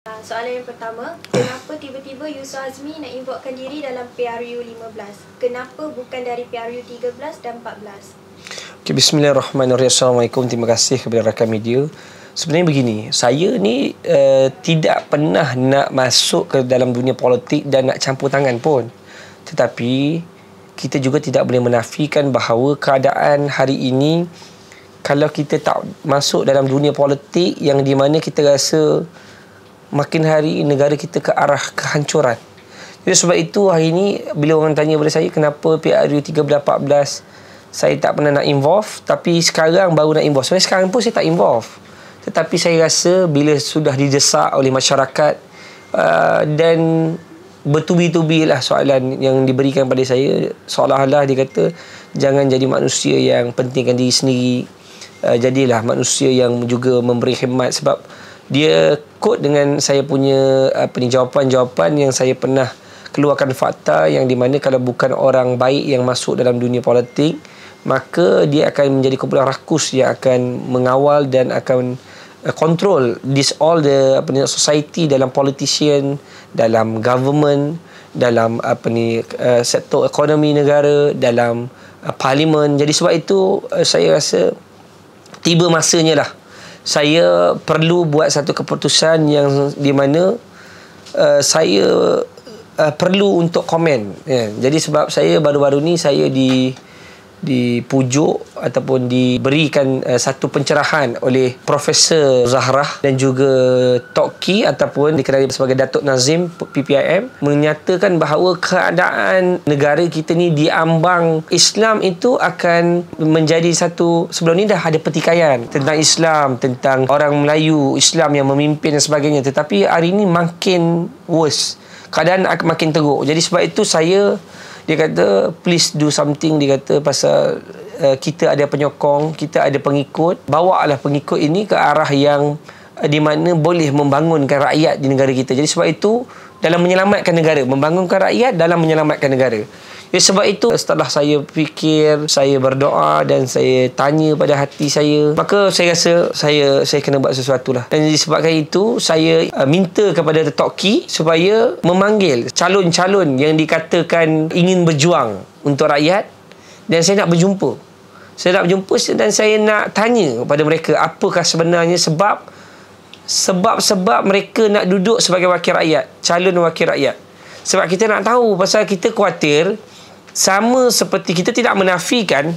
Soalan yang pertama, kenapa tiba-tiba Yusof Azmi nak involvekan diri dalam PRU 15? Kenapa bukan dari PRU 13 dan 14? Okay, bismillahirrahmanirrahim. Assalamualaikum. Terima kasih kepada rakan media. Sebenarnya begini, saya ni tidak pernah nak masuk ke dalam dunia politik dan nak campur tangan pun. Tetapi kita juga tidak boleh menafikan bahawa keadaan hari ini, kalau kita tak masuk dalam dunia politik yang di mana kita rasa makin hari negara kita ke arah kehancuran. Jadi sebab itu hari ini bila orang tanya kepada saya kenapa PRU 13-14 saya tak pernah nak involve, tapi sekarang baru nak involve. Sebenarnya sekarang pun saya tak involve. Tetapi saya rasa bila sudah didesak oleh masyarakat dan bertubi-tubi lah soalan yang diberikan pada saya, seolah-olah dia kata jangan jadi manusia yang pentingkan diri sendiri, jadilah manusia yang juga memberi khidmat. Sebab dia quote dengan saya punya jawapan-jawapan yang saya pernah keluarkan fakta yang di mana kalau bukan orang baik yang masuk dalam dunia politik, maka dia akan menjadi kumpulan rakus yang akan mengawal dan akan control this all the society, dalam politician, dalam government, dalam sektor ekonomi negara, dalam parlimen. Jadi sebab itu saya rasa tiba masanya lah saya perlu buat satu keputusan yang di mana saya perlu untuk komen. Jadi sebab saya baru-baru ni saya dipujuk ataupun diberikan satu pencerahan oleh Profesor Zahrah dan juga Tok Ki ataupun dikenali sebagai Datuk Nazim PPIM, menyatakan bahawa keadaan negara kita ni diambang Islam itu akan menjadi satu, sebelum ni dah ada pertikaian tentang Islam, tentang orang Melayu Islam yang memimpin dan sebagainya, tetapi hari ini makin worse, keadaan akan makin teruk. Jadi sebab itu dia kata please do something. Dia kata pasal kita ada penyokong, kita ada pengikut, bawalah pengikut ini ke arah yang di mana boleh membangunkan rakyat di negara kita. Jadi sebab itu dalam menyelamatkan negara, membangunkan rakyat dalam menyelamatkan negara. Jadi sebab itu setelah saya fikir, saya berdoa dan saya tanya pada hati saya, maka saya rasa saya kena buat sesuatu lah. Dan disebabkan itu saya minta kepada Datuk Ki supaya memanggil calon-calon yang dikatakan ingin berjuang untuk rakyat, dan saya nak berjumpa. Saya nak berjumpa dan saya nak tanya kepada mereka apakah sebenarnya sebab mereka nak duduk sebagai wakil rakyat, calon wakil rakyat. Sebab kita nak tahu, pasal kita khawatir sama seperti kita tidak menafikan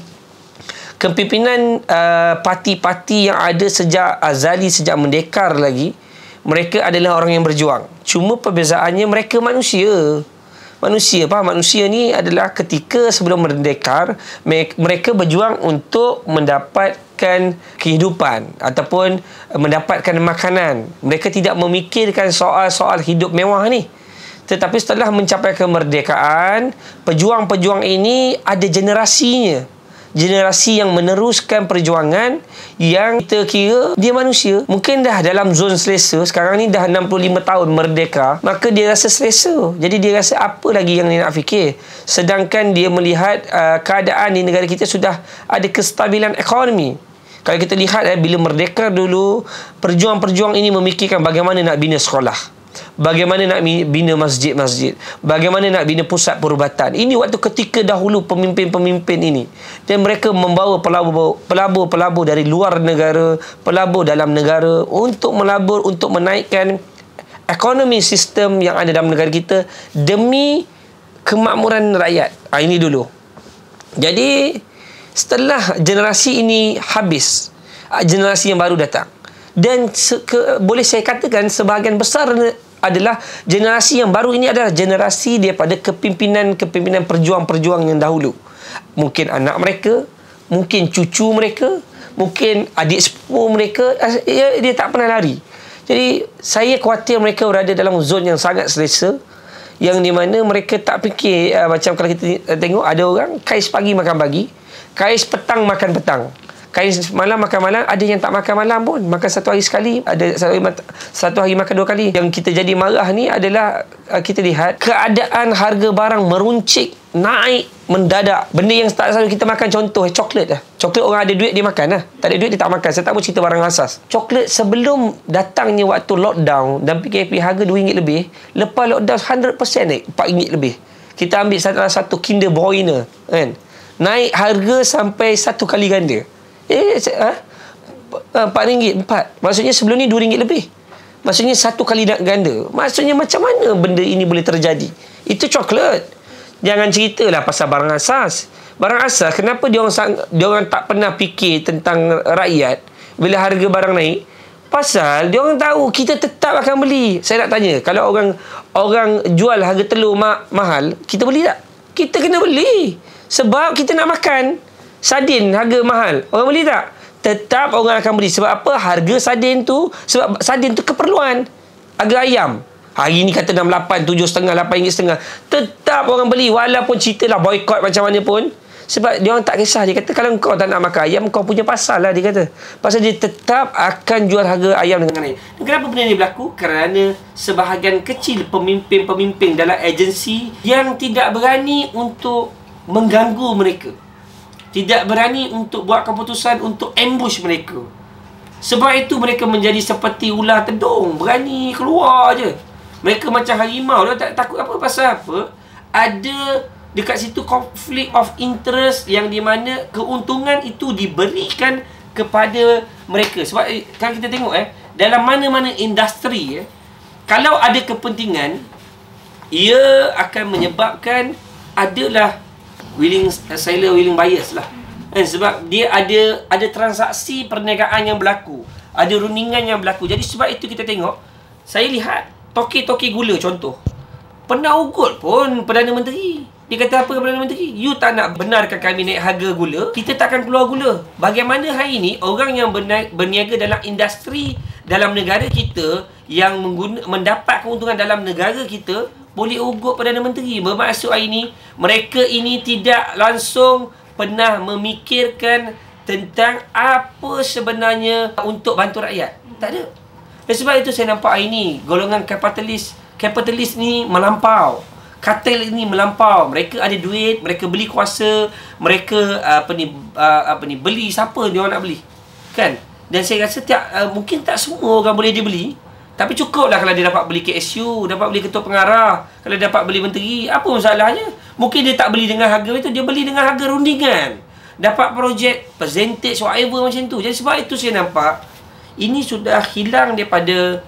kepimpinan parti-parti yang ada sejak azali, sejak mendekar lagi, mereka adalah orang yang berjuang. Cuma perbezaannya mereka manusia. Manusia ni adalah ketika sebelum merdekar, mereka berjuang untuk mendapatkan kehidupan ataupun mendapatkan makanan. Mereka tidak memikirkan soal-soal hidup mewah ni. Tetapi setelah mencapai kemerdekaan, pejuang-pejuang ini ada generasinya. Generasi yang meneruskan perjuangan yang kita kira dia manusia. Mungkin dah dalam zon selesa. Sekarang ni dah 65 tahun merdeka. Maka dia rasa selesa. Jadi dia rasa apa lagi yang dia nak fikir. Sedangkan dia melihat keadaan di negara kita sudah ada kestabilan ekonomi. Kalau kita lihat bila merdeka dulu, perjuang-perjuang ini memikirkan bagaimana nak bina sekolah, bagaimana nak bina masjid-masjid, bagaimana nak bina pusat perubatan. Ini waktu ketika dahulu pemimpin-pemimpin ini. Dan mereka membawa pelabur-pelabur dari luar negara, pelabur dalam negara untuk melabur, untuk menaikkan ekonomi sistem yang ada dalam negara kita demi kemakmuran rakyat. Ini dulu. Jadi setelah generasi ini habis, generasi yang baru datang. Dan boleh saya katakan sebahagian besar adalah generasi yang baru ini adalah generasi daripada kepimpinan perjuang-perjuang yang dahulu. Mungkin anak mereka, mungkin cucu mereka, mungkin adik sepupu mereka, dia tak pernah lari. Jadi saya khawatir mereka berada dalam zon yang sangat selesa, yang di mana mereka tak fikir macam kalau kita tengok ada orang kais pagi makan pagi, kais petang makan petang, kais malam makan malam. Ada yang tak makan malam pun, makan satu hari sekali, ada satu hari makan 2 kali. Yang kita jadi marah ni adalah kita lihat keadaan harga barang meruncit naik mendadak. Benda yang tak selalu kita makan, contoh coklat lah. Coklat orang ada duit dia makan lah. Tak ada duit dia tak makan. Saya tak mau cerita barang asas. Coklat sebelum datangnya waktu lockdown dan PKP harga RM2 lebih. Lepas lockdown 100% naik RM4 lebih. Kita ambil salah satu Kinder Bueno kan, naik harga sampai 1 kali ganda. RM4, 4. Maksudnya sebelum ni RM2 lebih. Maksudnya 1 kali ganda. Maksudnya macam mana benda ini boleh terjadi? Itu coklat. Jangan ceritalah pasal barang asas. Barang asas, kenapa dia orang tak pernah fikir tentang rakyat bila harga barang naik? Pasal dia orang tahu kita tetap akan beli. Saya nak tanya, kalau orang jual harga telur mahal, kita beli tak? Kita kena beli. Sebab kita nak makan. Sardin harga mahal, orang beli tak? Tetap orang akan beli. Sebab apa? Harga sardin tu, sebab sardin tu keperluan. Harga ayam, hari ni kata 68, 7,5, RM8.5. Tetap orang beli. Walaupun ceritalah boykot macam mana pun. Sebab dia orang tak kisah. Dia kata kalau kau tak nak makan ayam, kau punya pasal lah, dia kata. Pasal dia tetap akan jual harga ayam dengan ayam. Dan kenapa benda ni berlaku? Kerana sebahagian kecil pemimpin-pemimpin dalam agensi yang tidak berani untuk mengganggu mereka. Tidak berani untuk buat keputusan untuk ambush mereka. Sebab itu mereka menjadi seperti ular tedung. Berani keluar je. Mereka macam harimau. Dia tak takut apa. Pasal apa? Ada dekat situ konflik of interest yang di mana keuntungan itu diberikan kepada mereka. Sebab kalau kita tengok dalam mana-mana industri kalau ada kepentingan, ia akan menyebabkan adalah willing buyers lah. Sebab dia ada transaksi perniagaan yang berlaku, ada rundingan yang berlaku. Jadi sebab itu kita tengok, saya lihat toki-toki gula contoh, pernah ugut pun Perdana Menteri. Dia kata apa Perdana Menteri? You tak nak benarkan kami naik harga gula, kita takkan keluar gula. Bagaimana hari ini orang yang berniaga dalam industri dalam negara kita yang mendapat keuntungan dalam negara kita boleh ugut Perdana Menteri? Bermaksud hari ini mereka ini tidak langsung pernah memikirkan tentang apa sebenarnya untuk bantu rakyat. Tak ada. Dan sebab itu saya nampak hari ini golongan kapitalis ni melampau. Kartel ini melampau. Mereka ada duit, mereka beli kuasa, mereka beli siapa dia orang nak beli. Kan? Dan saya rasa mungkin tak semua orang boleh dia beli. Tapi cukuplah kalau dia dapat beli KSU, dapat beli ketua pengarah, kalau dia dapat beli menteri, apa masalahnya? Mungkin dia tak beli dengan harga itu, dia beli dengan harga rundingan. Dapat projek, percentage, whatever macam tu. Jadi sebab itu saya nampak ini sudah hilang daripada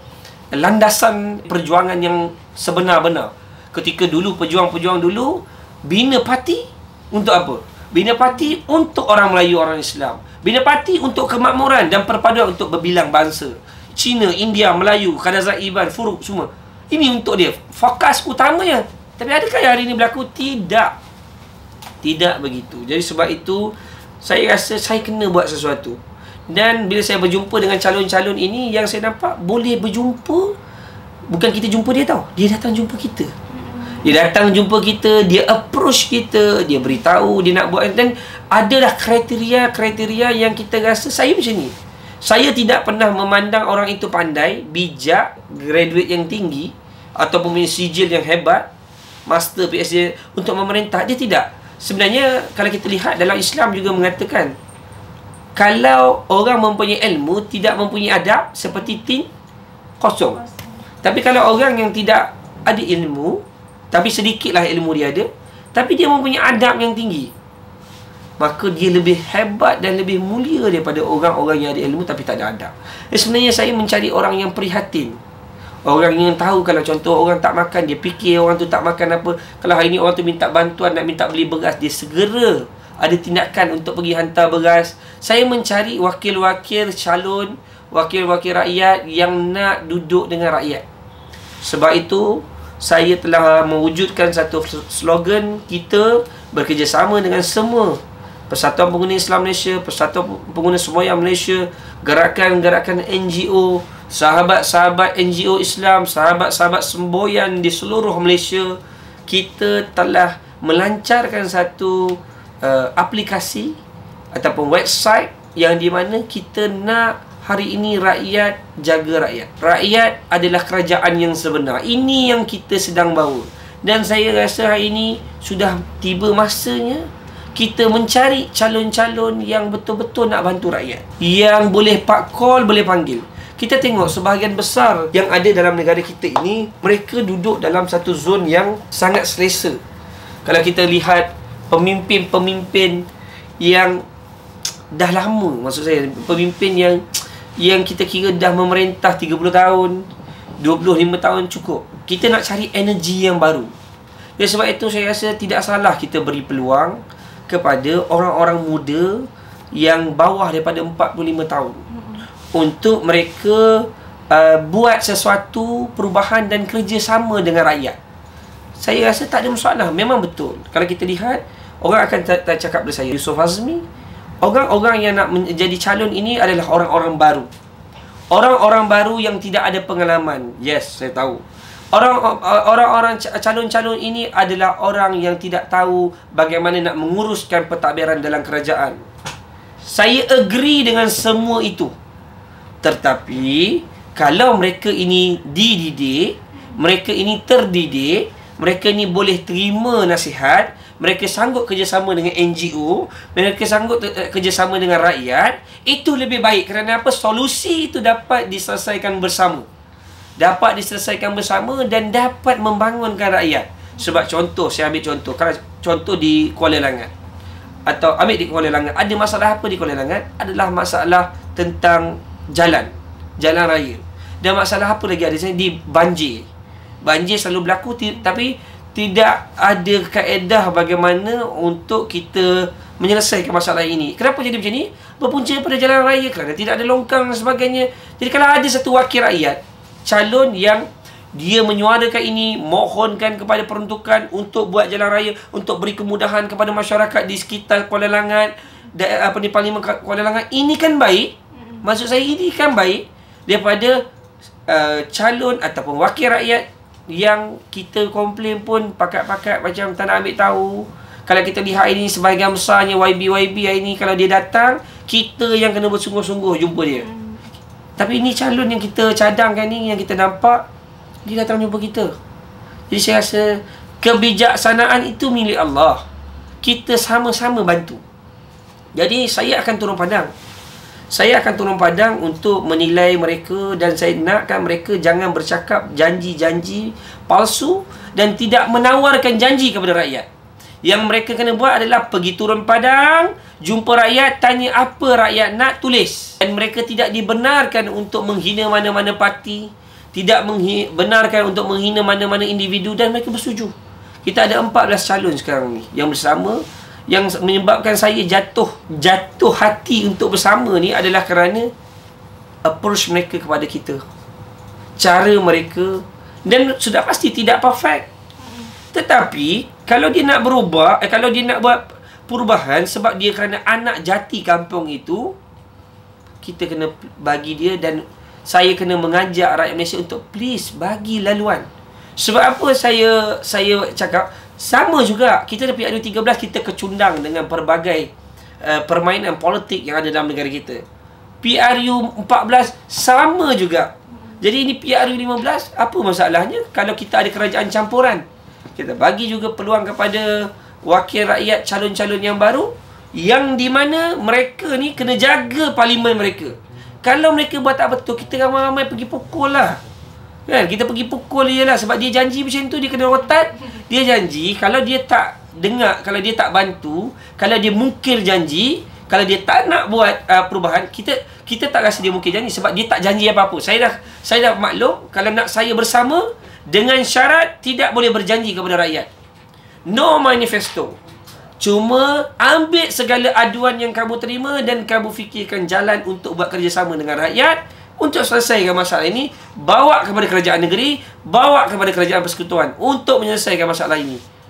landasan perjuangan yang sebenar-benar. Ketika dulu pejuang-pejuang dulu bina parti untuk apa? Bina parti untuk orang Melayu, orang Islam. Bina parti untuk kemakmuran dan perpaduan untuk berbilang bangsa. Cina, India, Melayu, Kadazan Iban, Furuk semua. Ini untuk dia. Fokus utamanya. Tapi adakah yang hari ini berlaku? Tidak. Tidak begitu. Jadi sebab itu saya rasa saya kena buat sesuatu. Dan bila saya berjumpa dengan calon-calon ini, yang saya nampak boleh berjumpa, bukan kita jumpa dia tau, dia datang jumpa kita. Dia datang jumpa kita, dia approach kita, dia beritahu dia nak buat. Dan adalah kriteria yang kita rasa saya macam ni. Saya tidak pernah memandang orang itu pandai, bijak, graduate yang tinggi ataupun punya sijil yang hebat, master, PhD untuk memerintah. Dia tidak. Sebenarnya kalau kita lihat dalam Islam juga mengatakan, kalau orang mempunyai ilmu tidak mempunyai adab, seperti tin kosong. Tapi kalau orang yang tidak ada ilmu, tapi sedikitlah ilmu dia ada, tapi dia mempunyai adab yang tinggi, maka dia lebih hebat dan lebih mulia daripada orang-orang yang ada ilmu tapi tak ada adab. Sebenarnya saya mencari orang yang prihatin. Orang yang tahu kalau contoh orang tak makan, dia fikir orang tu tak makan apa. Kalau hari ni orang tu minta bantuan, nak minta beli beras, dia segera ada tindakan untuk pergi hantar beras. Saya mencari wakil-wakil calon, wakil-wakil rakyat yang nak duduk dengan rakyat. Sebab itu saya telah mewujudkan satu slogan kita bekerjasama dengan semua Persatuan Pengguna Islam Malaysia, Persatuan Pengguna Semboyan Malaysia, gerakan-gerakan NGO, sahabat-sahabat NGO Islam, sahabat-sahabat semboyan di seluruh Malaysia. Kita telah melancarkan satu aplikasi ataupun website yang di mana kita nak hari ini rakyat jaga rakyat. Rakyat adalah kerajaan yang sebenar. Ini yang kita sedang bawa. Dan saya rasa hari ini sudah tiba masanya kita mencari calon-calon yang betul-betul nak bantu rakyat, yang boleh pak call, boleh panggil. Kita tengok sebahagian besar yang ada dalam negara kita ini, mereka duduk dalam satu zon yang sangat selesa. Kalau kita lihat pemimpin-pemimpin yang dah lama, maksud saya pemimpin yang kita kira dah memerintah 30 tahun, 25 tahun cukup. Kita nak cari energi yang baru. Dan sebab itu saya rasa tidak salah kita beri peluang kepada orang-orang muda yang bawah daripada 45 tahun untuk mereka buat sesuatu perubahan dan kerjasama dengan rakyat. Saya rasa tak ada masalah. Memang betul. Kalau kita lihat, orang akan tak cakap pada saya, Yusof Azmi, orang-orang yang nak menjadi calon ini adalah orang-orang baru. Orang-orang baru yang tidak ada pengalaman. Yes, saya tahu. Orang-orang calon-calon ini adalah orang yang tidak tahu bagaimana nak menguruskan pentadbiran dalam kerajaan. Saya agree dengan semua itu. Tetapi kalau mereka ini dididik, mereka ini terdidik, mereka ini boleh terima nasihat, mereka sanggup kerjasama dengan NGO, mereka sanggup kerjasama dengan rakyat, itu lebih baik. Kerana apa? Solusi itu dapat diselesaikan bersama. Dapat diselesaikan bersama dan dapat membangunkan rakyat. Sebab contoh, saya ambil contoh. Kalau contoh di Kuala Langat, atau ambil di Kuala Langat, ada masalah apa di Kuala Langat? Adalah masalah tentang jalan raya. Dan masalah apa lagi ada di banjir. Banjir selalu berlaku, tapi tidak ada kaedah bagaimana untuk kita menyelesaikan masalah ini. Kenapa jadi macam ni? Berpunca pada jalan raya, kerana tidak ada longkang dan sebagainya. Jadi kalau ada satu wakil rakyat, calon yang dia menyuarakan ini, mohonkan kepada peruntukan untuk buat jalan raya, untuk beri kemudahan kepada masyarakat di sekitar Kuala Langat, di Parlimen Kuala Langat, ini kan baik. Maksud saya, ini kan baik daripada calon ataupun wakil rakyat yang kita komplain pun pakat-pakat macam tak nak ambil tahu. Kalau kita lihat ini sebahagian besarnya YB hari ini, kalau dia datang, kita yang kena bersungguh-sungguh jumpa dia. Tapi ini calon yang kita cadangkan ni, yang kita nampak, dia datang jumpa kita. Jadi saya rasa kebijaksanaan itu milik Allah. Kita sama-sama bantu. Jadi saya akan turun padang. Saya akan turun padang untuk menilai mereka, dan saya nakkan mereka jangan bercakap janji-janji palsu dan tidak menawarkan janji kepada rakyat. Yang mereka kena buat adalah pergi turun padang, jumpa rakyat, tanya apa rakyat nak, tulis. Dan mereka tidak dibenarkan untuk menghina mana-mana parti, tidak benarkan untuk menghina mana-mana individu, dan mereka bersetuju. Kita ada 14 calon sekarang ni yang bersama. Yang menyebabkan saya jatuh hati untuk bersama ni adalah kerana approach mereka kepada kita, cara mereka, dan sudah pasti tidak perfect. Tetapi kalau dia nak berubah, kalau dia nak buat perubahan sebab dia kerana anak jati kampung itu, kita kena bagi dia, dan saya kena mengajak rakyat Malaysia untuk please bagi laluan. Sebab apa saya cakap, sama juga kita di PRU 13 kita kecundang dengan pelbagai permainan politik yang ada dalam negara kita. PRU 14 sama juga. Jadi ini PRU 15, apa masalahnya kalau kita ada kerajaan campuran? Kita bagi juga peluang kepada wakil rakyat, calon-calon yang baru, yang di mana mereka ni kena jaga parlimen mereka. Kalau mereka buat tak betul, kita ramai-ramai pergi pukul lah. Kan? Kita pergi pukul dia lah. Sebab dia janji macam tu, dia kena rotat. Dia janji, kalau dia tak dengar, kalau dia tak bantu, kalau dia mungkir janji, kalau dia tak nak buat perubahan, kita tak rasa dia mungkir janji sebab dia tak janji apa-apa. Saya dah maklum, kalau nak saya bersama, dengan syarat tidak boleh berjanji kepada rakyat. No manifesto. Cuma ambil segala aduan yang kamu terima dan kamu fikirkan jalan untuk buat kerjasama dengan rakyat untuk selesaikan masalah ini, bawa kepada kerajaan negeri, bawa kepada kerajaan persekutuan untuk menyelesaikan masalah ini.